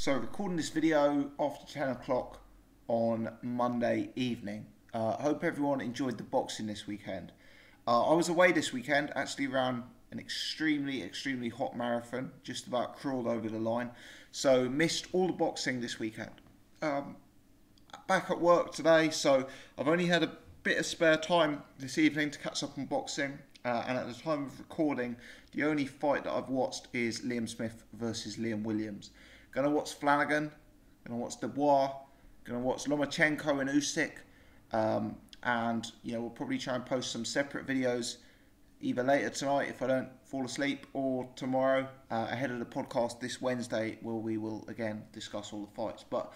So recording this video after 10 o'clock on Monday evening. I hope everyone enjoyed the boxing this weekend. I was away this weekend, actually ran an extremely hot marathon, just about crawled over the line. So missed all the boxing this weekend. Back at work today, so I've only had a bit of spare time this evening to catch up on boxing. And at the time of recording, the only fight that I've watched is Liam Smith versus Liam Williams. Gonna watch Flanagan, gonna watch Dubois, gonna watch Lomachenko and Usyk, and we'll probably try and post some separate videos either later tonight if I don't fall asleep, or tomorrow ahead of the podcast this Wednesday, where we will again discuss all the fights. But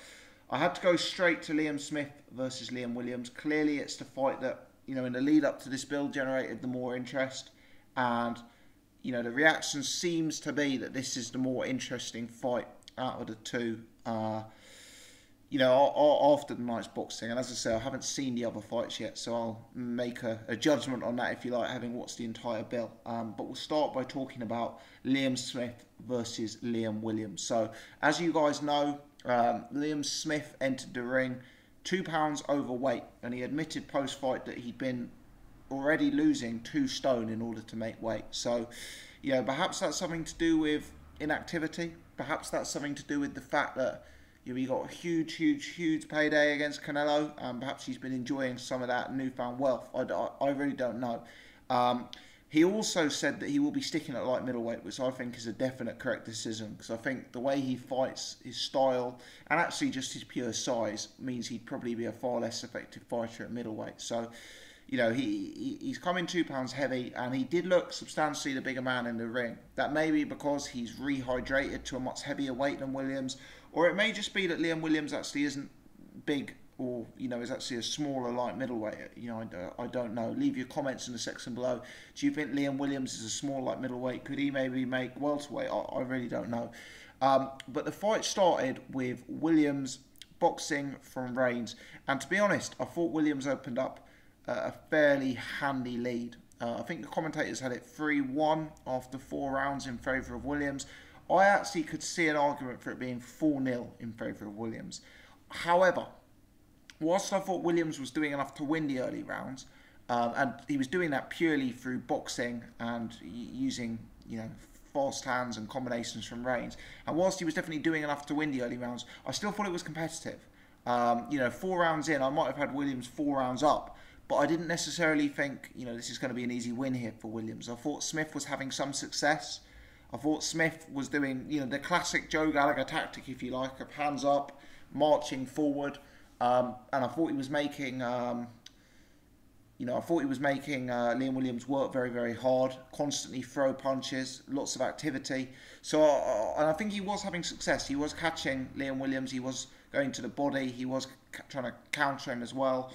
I had to go straight to Liam Smith versus Liam Williams. Clearly, it's the fight that in the lead up to this build generated the more interest, and the reaction seems to be that this is the more interesting fight out of the two, after the night's boxing. And as I say, I haven't seen the other fights yet, so I'll make a judgment on that, if you like, having watched the entire bill. But we'll start by talking about Liam Smith versus Liam Williams. So, as you guys know, Liam Smith entered the ring 2 pounds overweight, and he admitted post-fight that he'd been already losing 2 stone in order to make weight. So, perhaps that's something to do with inactivity. Perhaps that's something to do with the fact that he got a huge payday against Canelo, and perhaps he's been enjoying some of that newfound wealth. I really don't know. He also said that he will be sticking at light middleweight, which I think is a definite correct decision, because I think the way he fights, his style, and actually just his pure size, means he'd probably be a far less effective fighter at middleweight. So, he's come in 2 pounds heavy, and he did look substantially the bigger man in the ring. That may be because he's rehydrated to a much heavier weight than Williams, or it may just be that Liam Williams actually isn't big, or is actually a smaller light middleweight. I don't know. Leave your comments in the section below. Do you think Liam Williams is a small light middleweight? Could he maybe make welterweight? I really don't know. But the fight started with Williams boxing from reins, and to be honest, I thought Williams opened up a fairly handy lead. I think the commentators had it 3-1 after 4 rounds in favour of Williams. I actually could see an argument for it being 4-0 in favour of Williams. However, whilst I thought Williams was doing enough to win the early rounds, and he was doing that purely through boxing and using, fast hands and combinations from reins, and whilst he was definitely doing enough to win the early rounds, I still thought it was competitive. 4 rounds in, I might have had Williams 4 rounds up, but I didn't necessarily think, this is going to be an easy win here for Williams. I thought Smith was having some success. I thought Smith was doing, the classic Joe Gallagher tactic, if you like, of hands up, marching forward. And I thought he was making, Liam Williams work very hard, constantly throw punches, lots of activity. So, and I think he was having success. He was catching Liam Williams. He was going to the body. He was trying to counter him as well.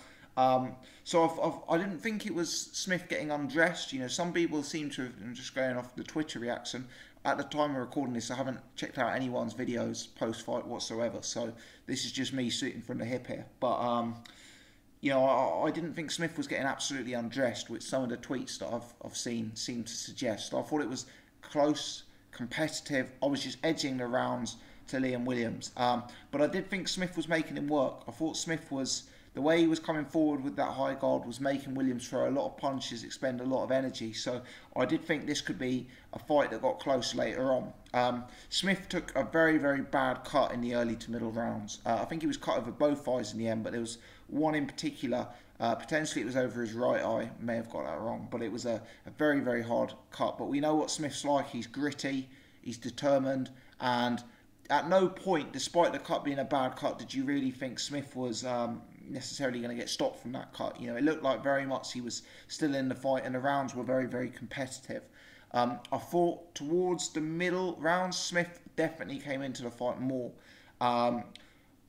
So I didn't think it was Smith getting undressed. Some people seem to have, I'm just going off the Twitter reaction, at the time of recording this, I haven't checked out anyone's videos post-fight whatsoever. So this is just me shooting from the hip here. But, I didn't think Smith was getting absolutely undressed, which some of the tweets that I've seen seem to suggest. I thought it was close, competitive. I was just edging the rounds to Liam Williams. But I did think Smith was making him work. I thought Smith was, the way he was coming forward with that high guard, was making Williams throw a lot of punches, expend a lot of energy. So I did think this could be a fight that got close later on. Smith took a very bad cut in the early to middle rounds. I think he was cut over both eyes in the end, but there was one in particular, potentially it was over his right eye, may have got that wrong, but it was a very hard cut. But we know what Smith's like. He's gritty, he's determined, and at no point, despite the cut being a bad cut, did you really think Smith was necessarily going to get stopped from that cut. It looked like very much he was still in the fight, and the rounds were very competitive. I thought towards the middle rounds, Smith definitely came into the fight more.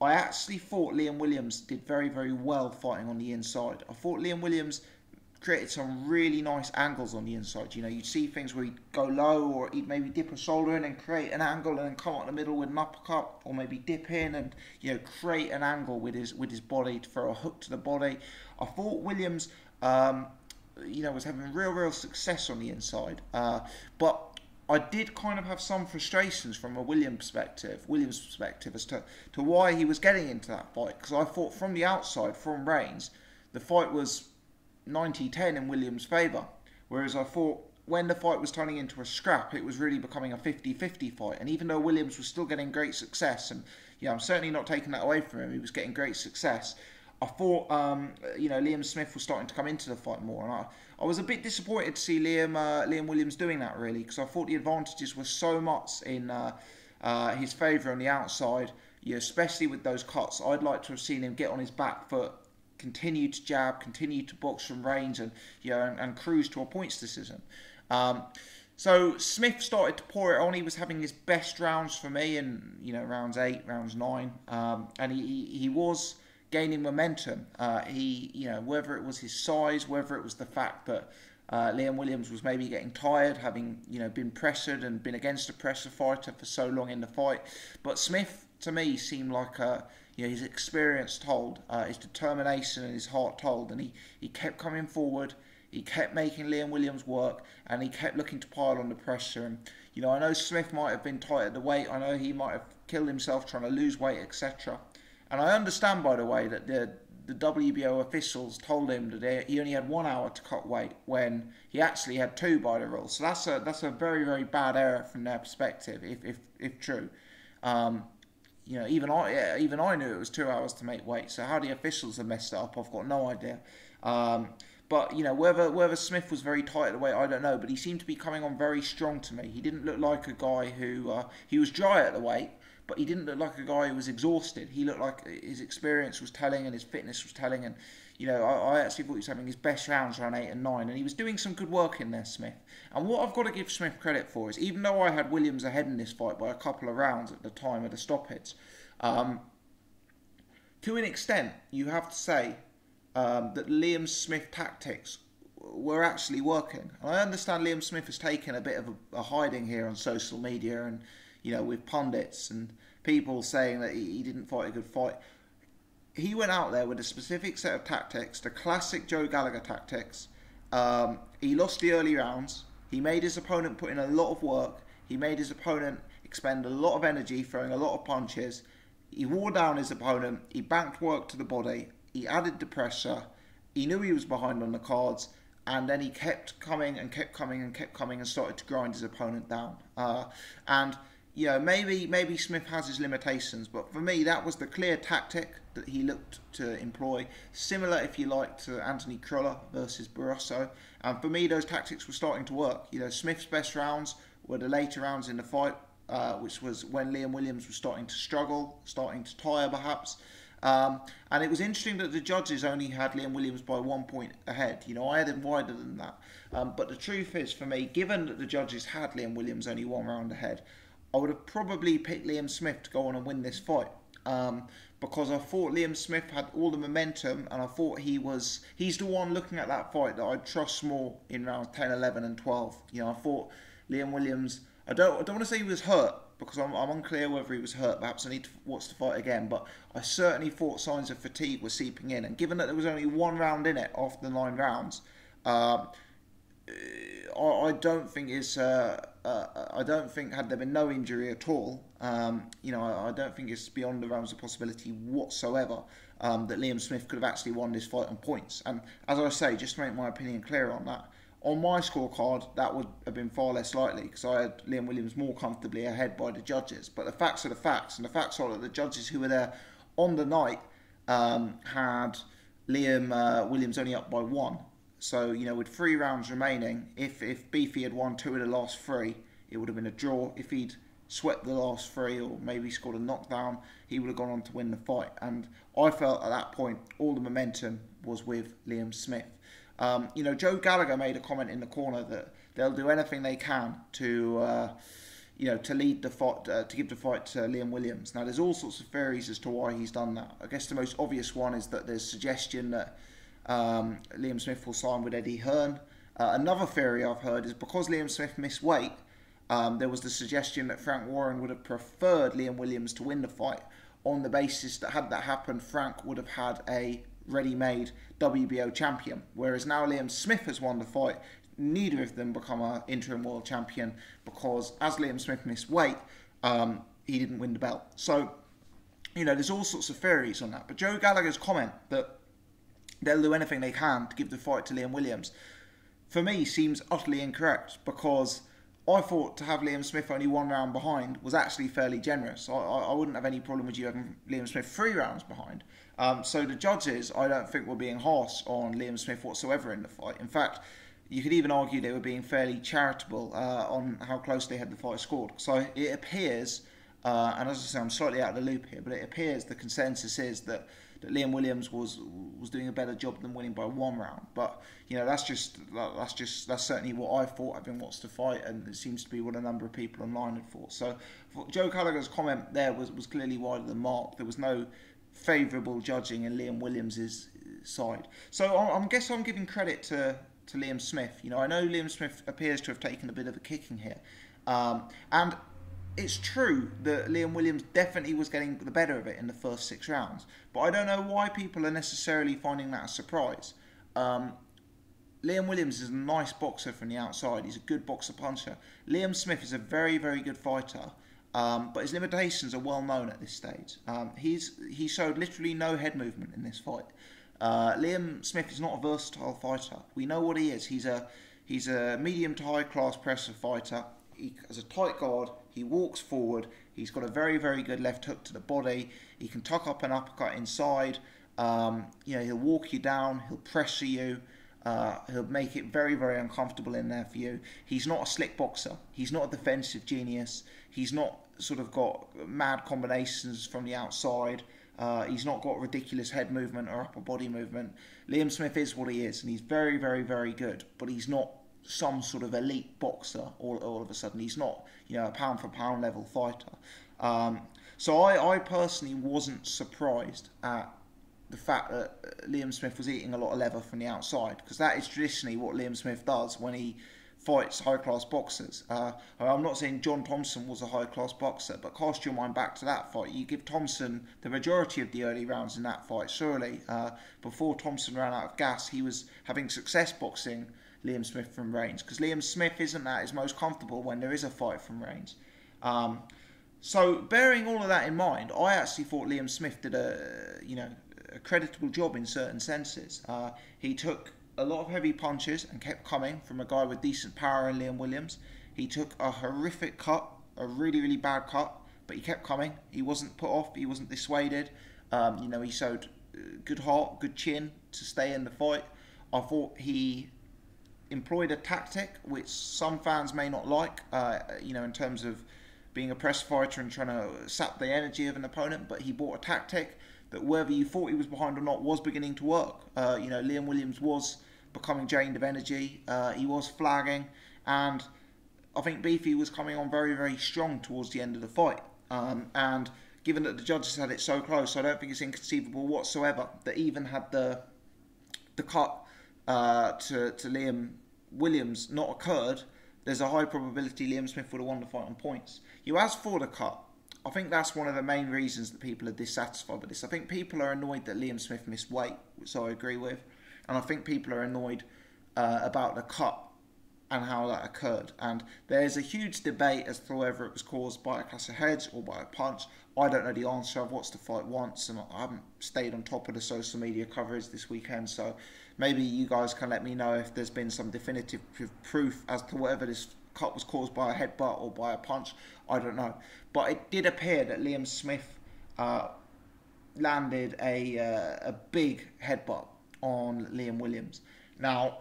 I actually thought Liam Williams did very well fighting on the inside. I thought Liam Williams created some really nice angles on the inside. You'd see things where he'd go low, or he'd maybe dip a shoulder in and create an angle, and then come out in the middle with an uppercut, or maybe dip in and create an angle with his body to throw a hook to the body. I thought Williams, was having real success on the inside, but I did kind of have some frustrations from a Williams perspective as to why he was getting into that fight. Because I thought from the outside, from Reigns, the fight was 90-10 in Williams' favour. Whereas I thought when the fight was turning into a scrap, it was really becoming a 50-50 fight. And even though Williams was still getting great success, and I'm certainly not taking that away from him, he was getting great success, I thought, Liam Smith was starting to come into the fight more. And I was a bit disappointed to see Liam Williams doing that, really, because I thought the advantages were so much in his favour on the outside, especially with those cuts. I'd like to have seen him get on his back foot, continue to jab, continue to box from range, and cruise to a points decision. So Smith started to pour it on. He was having his best rounds for me in rounds 8, rounds 9, and he was gaining momentum. Whether it was his size, whether it was the fact that Liam Williams was maybe getting tired, having been pressured and been against a pressure fighter for so long in the fight, but Smith to me seemed like his experience told, his determination and his heart told, and he kept coming forward. He kept making Liam Williams work, and he kept looking to pile on the pressure. And I know Smith might have been tight at the weight. I know he might have killed himself trying to lose weight, etc. And I understand, by the way, that the WBO officials told him that he only had 1 hour to cut weight when he actually had 2 by the rules. So that's a very, very bad error from their perspective, if true. Even I knew it was 2 hours to make weight. So how the officials have messed it up, I've got no idea. But whether Smith was very tight at the weight, I don't know. But he seemed to be coming on very strong to me. He didn't look like a guy who he was dry at the weight, but he didn't look like a guy who was exhausted. He looked like his experience was telling and his fitness was telling. And I actually thought he was having his best rounds around 8 and 9, and he was doing some good work in there, Smith. And what I've got to give Smith credit for is, even though I had Williams ahead in this fight by a couple of rounds at the time of the stoppage, to an extent, you have to say that Liam Smith tactics were actually working. And I understand Liam Smith has taken a bit of a hiding here on social media, and with pundits and people saying that he didn't fight a good fight. He went out there with a specific set of tactics, the classic Joe Gallagher tactics. He lost the early rounds. He made his opponent put in a lot of work. He made his opponent expend a lot of energy, throwing a lot of punches. He wore down his opponent. He banked work to the body. He added the pressure. He knew he was behind on the cards, and then he kept coming and kept coming and kept coming and started to grind his opponent down. Maybe Smith has his limitations, but for me that was the clear tactic that he looked to employ. Similar, if you like, to Anthony Cruller versus Barroso. And for me, those tactics were starting to work. Smith's best rounds were the later rounds in the fight, which was when Liam Williams was starting to struggle, starting to tire perhaps. And it was interesting that the judges only had Liam Williams by 1 point ahead. I had him wider than that. But the truth is, for me, given that the judges had Liam Williams only 1 round ahead, I would have probably picked Liam Smith to go on and win this fight. Because I thought Liam Smith had all the momentum, and I thought he's the one looking at that fight that I'd trust more in rounds 10, 11 and 12. I thought Liam Williams, I don't want to say he was hurt, because I'm unclear whether he was hurt. Perhaps I need to watch the fight again, but I certainly thought signs of fatigue were seeping in. And given that there was only 1 round in it after the 9 rounds, I don't think had there been no injury at all, I don't think it's beyond the realms of possibility whatsoever that Liam Smith could have actually won this fight on points. And as I say, just to make my opinion clear on that, on my scorecard, that would have been far less likely, because I had Liam Williams more comfortably ahead by the judges. But the facts are the facts, and the facts are that the judges who were there on the night had Liam Williams only up by 1. So, with 3 rounds remaining, if Beefy had won 2 of the last 3, it would have been a draw. If he'd swept the last 3 or maybe scored a knockdown, he would have gone on to win the fight. And I felt at that point all the momentum was with Liam Smith. Joe Gallagher made a comment in the corner that they'll do anything they can to lead the fight, to give the fight to Liam Williams. Now, there's all sorts of theories as to why he's done that. I guess the most obvious one is that there's suggestion that Liam Smith will sign with Eddie Hearn. Another theory I've heard is because Liam Smith missed weight, there was the suggestion that Frank Warren would have preferred Liam Williams to win the fight, on the basis that had that happened, Frank would have had a ready-made WBO champion. Whereas now Liam Smith has won the fight, neither of them become an interim world champion because as Liam Smith missed weight, he didn't win the belt. So, you know, there's all sorts of theories on that. But Joe Gallagher's comment that they'll do anything they can to give the fight to Liam Williams, for me, seems utterly incorrect, because I thought to have Liam Smith only 1 round behind was actually fairly generous. I wouldn't have any problem with you having Liam Smith 3 rounds behind. So the judges, I don't think, were being harsh on Liam Smith whatsoever in the fight. In fact, you could even argue they were being fairly charitable on how close they had the fight scored. So it appears, and as I say, I'm slightly out of the loop here, but it appears the consensus is that Liam Williams was doing a better job than winning by 1 round. But you know, that's certainly what I thought having watched the fight, and it seems to be what a number of people online had thought. So Joe Gallagher's comment there was clearly wide of the mark. There was no favourable judging in Liam Williams' side. So I guess I'm giving credit to Liam Smith. You know, I know Liam Smith appears to have taken a bit of a kicking here, and it's true that Liam Williams definitely was getting the better of it in the first 6 rounds, but I don't know why people are necessarily finding that a surprise. Liam Williams is a nice boxer from the outside. He's a good boxer puncher. Liam Smith is a very, very good fighter, but his limitations are well known at this stage. He showed literally no head movement in this fight. Liam Smith is not a versatile fighter. We know what he is. He's a medium to high class presser fighter. He has a tight guard. He walks forward. He's got a very, very good left hook to the body. He can tuck up an uppercut inside. You know, he'll walk you down. He'll pressure you. He'll make it very, very uncomfortable in there for you. He's not a slick boxer. He's not a defensive genius. He's not sort of got mad combinations from the outside. He's not got ridiculous head movement or upper body movement. Liam Smith is what he is, and he's very, very, very good. But he's not some sort of elite boxer all of a sudden. He's not, you know, a pound for pound level fighter. So I personally wasn't surprised at the fact that Liam Smith was eating a lot of leather from the outside, because that is traditionally what Liam Smith does when he fights high-class boxers. I'm not saying John Thompson was a high-class boxer, but cast your mind back to that fight. You give Thompson the majority of the early rounds in that fight, surely. Before Thompson ran out of gas, he was having success boxing Liam Smith from range, because Liam Smith isn't at his most comfortable when there is a fight from range. So bearing all of that in mind, I actually thought Liam Smith did a creditable job in certain senses. He took a lot of heavy punches and kept coming from a guy with decent power in Liam Williams. He took a horrific cut, a really, really bad cut, but he kept coming. He wasn't put off. He wasn't dissuaded. You know, he showed good heart, good chin to stay in the fight. I thought he employed a tactic which some fans may not like, you know, in terms of being a press fighter and trying to sap the energy of an opponent, but he brought a tactic that, whether you thought he was behind or not, was beginning to work. You know, Liam Williams was becoming drained of energy. He was flagging, and I think Beefy was coming on very, very strong towards the end of the fight. And given that the judges had it so close, I don't think it's inconceivable whatsoever that even had the cut to Liam Williams not occurred, there's a high probability Liam Smith would have won the fight on points. You asked for the cut. I think that's one of the main reasons that people are dissatisfied with this. I think people are annoyed that Liam Smith missed weight, which I agree with. And I think people are annoyed about the cut and how that occurred. And there's a huge debate as to whether it was caused by a clash of heads or by a punch. I don't know the answer. I've watched the fight once and I haven't stayed on top of the social media coverage this weekend. So maybe you guys can let me know if there's been some definitive proof as to whether this cut was caused by a headbutt or by a punch. I don't know. But it did appear that Liam Smith landed a big headbutt on Liam Williams. Now,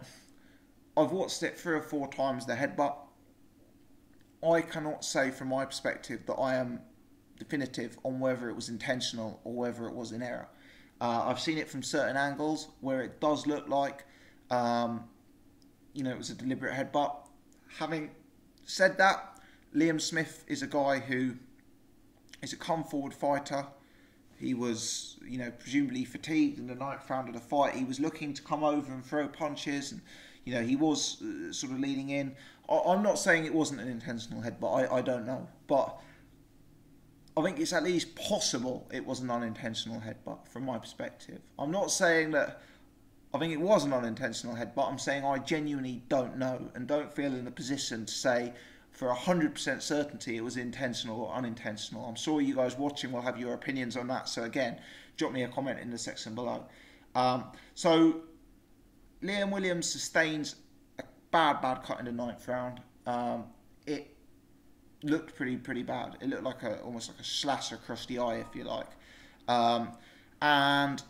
I've watched it 3 or 4 times, the headbutt. I cannot say from my perspective that I am definitive on whether it was intentional or whether it was in error. I've seen it from certain angles where it does look like, you know, it was a deliberate headbutt. Having said that, Liam Smith is a guy who is a come-forward fighter. He was, you know, presumably fatigued in the 9th round of the fight. He was looking to come over and throw punches, and you know, he was sort of leaning in. I'm not saying it wasn't an intentional headbutt. I don't know, but I think it's at least possible it was an unintentional headbutt from my perspective. I'm not saying that I think it was an unintentional headbutt. I'm saying I genuinely don't know and don't feel in a position to say for 100% certainty it was intentional or unintentional. I'm sure you guys watching will have your opinions on that. So again, drop me a comment in the section below. So Liam Williams sustains a bad cut in the 9th round. It looked pretty bad. It looked like almost like a slash across the eye, if you like. And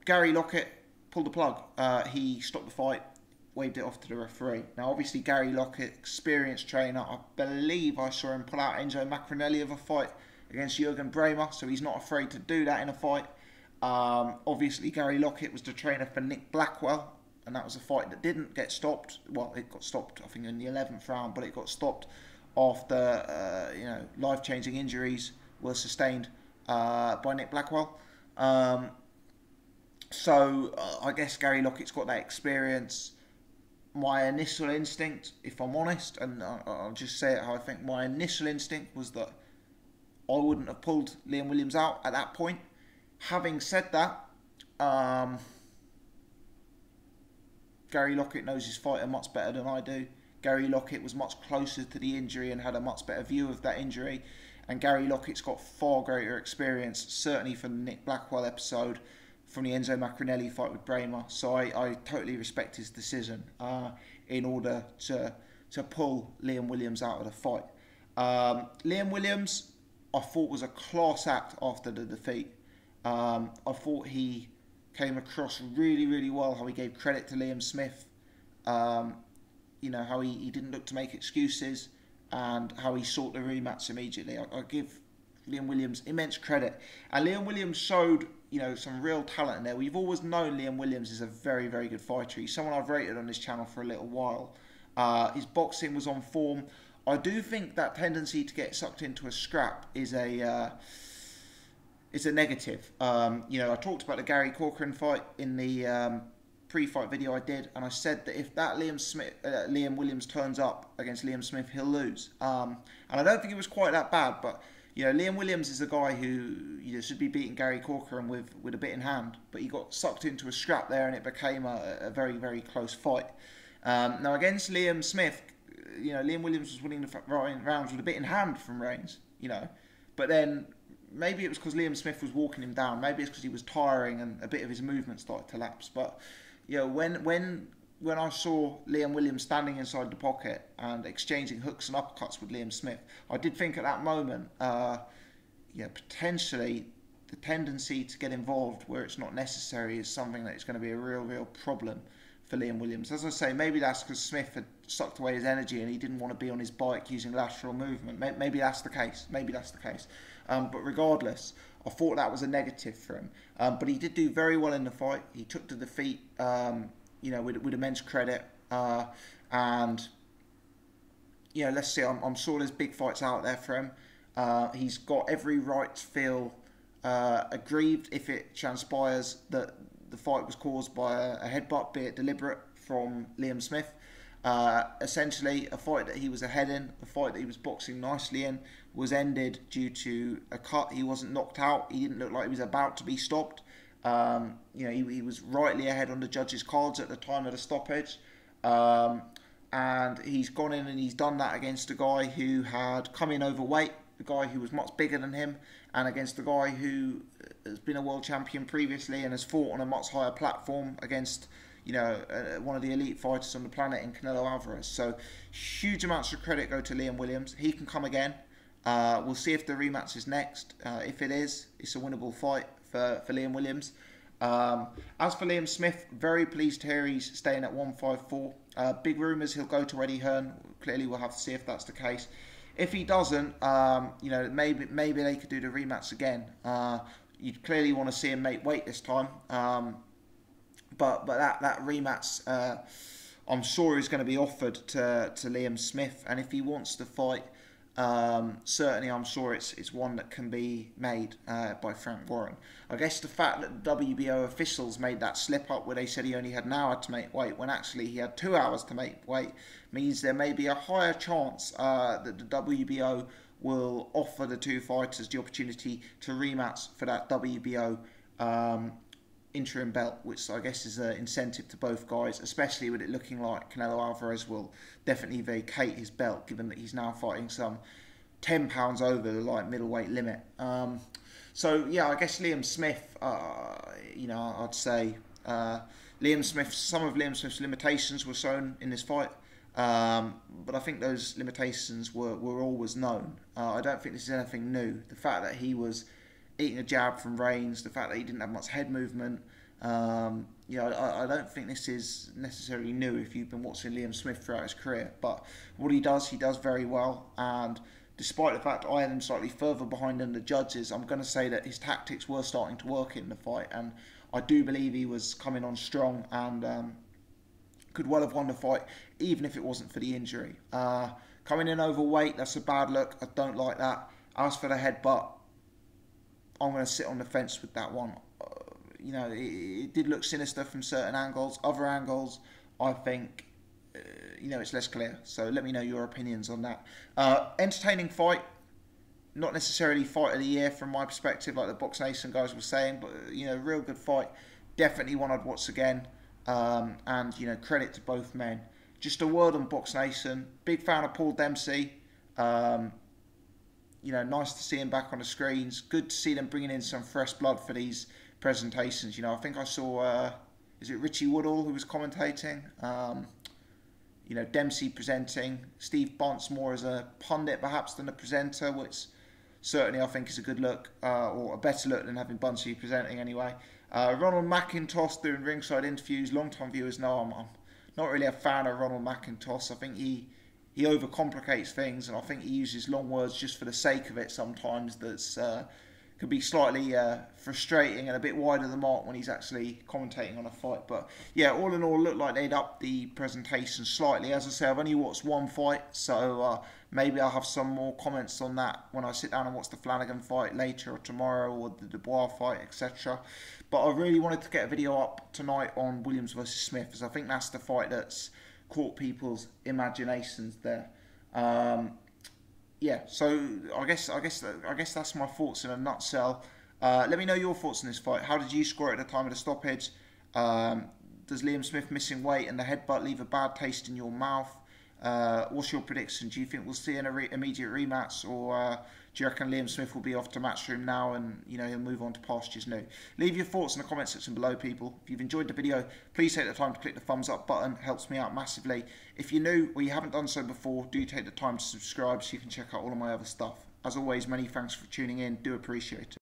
Gary Lockett pulled the plug. He stopped the fight, waved it off to the referee. Now, obviously, Gary Lockett, experienced trainer. I believe I saw him pull out Enzo Macronelli of a fight against Jürgen Bremer, so he's not afraid to do that in a fight. Obviously, Gary Lockett was the trainer for Nick Blackwell, and that was a fight that didn't get stopped. Well, it got stopped, I think, in the 11th round, but it got stopped after life-changing injuries were sustained by Nick Blackwell. So I guess Gary Lockett's got that experience. My initial instinct, if I'm honest, and I'll just say it how I think, my initial instinct was that I wouldn't have pulled Liam Williams out at that point. Having said that, Gary Lockett knows his fighter much better than I do. Gary Lockett was much closer to the injury and had a much better view of that injury. And Gary Lockett's got far greater experience, certainly from the Nick Blackwell episode, from the Enzo Macronelli fight with Bremer. So I totally respect his decision in order to pull Liam Williams out of the fight. Liam Williams, I thought, was a class act after the defeat. I thought he came across really well, how he gave credit to Liam Smith. How he didn't look to make excuses and how he sought the rematch immediately. I give Liam Williams immense credit. And Liam Williams showed, some real talent in there. We've always known Liam Williams is a very good fighter. He's someone I've rated on this channel for a little while. His boxing was on form. I do think that tendency to get sucked into a scrap is a negative. I talked about the Gary Corcoran fight in the pre-fight video I did, and I said that if that Liam Williams turns up against Liam Smith, he'll lose. And I don't think it was quite that bad, but Liam Williams is a guy who should be beating Gary Corcoran with a bit in hand, but he got sucked into a scrap there, and it became a very close fight. Now against Liam Smith, Liam Williams was winning the rounds with a bit in hand from Reigns, but then maybe it was because Liam Smith was walking him down. Maybe it's because he was tiring and a bit of his movement started to lapse. But when I saw Liam Williams standing inside the pocket and exchanging hooks and uppercuts with Liam Smith, I did think at that moment, potentially the tendency to get involved where it's not necessary is something that is going to be a real problem for Liam Williams. As I say, maybe that's because Smith had sucked away his energy and he didn't want to be on his bike using lateral movement. Maybe that's the case. But regardless, I thought that was a negative for him. But he did do very well in the fight. He took the defeat, with immense credit. And let's see. I'm sure there's big fights out there for him. He's got every right to feel aggrieved if it transpires that the fight was caused by a headbutt, be it deliberate, from Liam Smith. Essentially, a fight that he was ahead in, a fight that he was boxing nicely in, was ended due to a cut. He wasn't knocked out. He didn't look like he was about to be stopped. He was rightly ahead on the judges' cards at the time of the stoppage. And he's gone in and he's done that against a guy who had come in overweight, a guy who was much bigger than him, and against a guy who has been a world champion previously and has fought on a much higher platform against one of the elite fighters on the planet in Canelo Alvarez. So huge amounts of credit go to Liam Williams. He can come again. We'll see if the rematch is next. If it is, it's a winnable fight for Liam Williams. As for Liam Smith, very pleased to hear he's staying at 154. Big rumours he'll go to Eddie Hearn. Clearly we'll have to see if that's the case. If he doesn't, maybe they could do the rematch again. You'd clearly want to see him make weight this time. But that rematch, I'm sure is going to be offered to Liam Smith, and if he wants to fight, certainly I'm sure it's one that can be made by Frank Warren. I guess the fact that the WBO officials made that slip up where they said he only had an hour to make weight when actually he had 2 hours to make weight means there may be a higher chance that the WBO will offer the two fighters the opportunity to rematch for that WBO interim belt, which I guess is an incentive to both guys, especially with it looking like Canelo Alvarez will definitely vacate his belt, given that he's now fighting some £10 over the light middleweight limit. So yeah, I guess Liam Smith, I'd say Liam Smith, some of Liam Smith's limitations were shown in this fight. But I think those limitations were always known. I don't think this is anything new. The fact that he was eating a jab from range, the fact that he didn't have much head movement, I don't think this is necessarily new if you've been watching Liam Smith throughout his career. But what he does very well. And despite the fact that I had him slightly further behind than the judges, I'm going to say that his tactics were starting to work in the fight. And I do believe he was coming on strong and could well have won the fight, even if it wasn't for the injury. Coming in overweight, that's a bad look. I don't like that. As for the headbutt, I'm going to sit on the fence with that one. It did look sinister from certain angles. Other angles, I think, it's less clear. So let me know your opinions on that. Entertaining fight. Not necessarily fight of the year from my perspective, like the Box Nation guys were saying, but, real good fight. Definitely one I'd watch again. And credit to both men. Just a word on Box Nation. Big fan of Paul Dempsey. Nice to see him back on the screens. Good to see them bringing in some fresh blood for these presentations. I think I saw, is it Richie Woodall who was commentating? Dempsey presenting. Steve Bontz more as a pundit perhaps than a presenter, which certainly I think is a good look, or a better look than having Bunchy presenting anyway. Ronald McIntosh doing ringside interviews. Long-time viewers know I'm not really a fan of Ronald McIntosh. I think he overcomplicates things, and I think he uses long words just for the sake of it sometimes. That's could be slightly frustrating and a bit wide of the mark when he's actually commentating on a fight. But yeah, all in all, looked like they'd upped the presentation slightly. As I say, I've only watched one fight, so maybe I'll have some more comments on that when I sit down and watch the Flanagan fight later or tomorrow, or the Dubois fight, etc. But I really wanted to get a video up tonight on Williams versus Smith, because I think that's the fight that's caught people's imaginations there. Yeah, so I guess that's my thoughts in a nutshell. Let me know your thoughts on this fight. How did you score it at the time of the stoppage? Does Liam Smith missing weight and the headbutt leave a bad taste in your mouth? What's your prediction? Do you think we'll see an immediate rematch, or do you reckon Liam Smith will be off to Matchroom now and he'll move on to pastures new? Leave your thoughts in the comment section below, people. If you've enjoyed the video, please take the time to click the thumbs up button. It helps me out massively. If you're new or you haven't done so before, do take the time to subscribe so you can check out all of my other stuff. As always, many thanks for tuning in. Do appreciate it.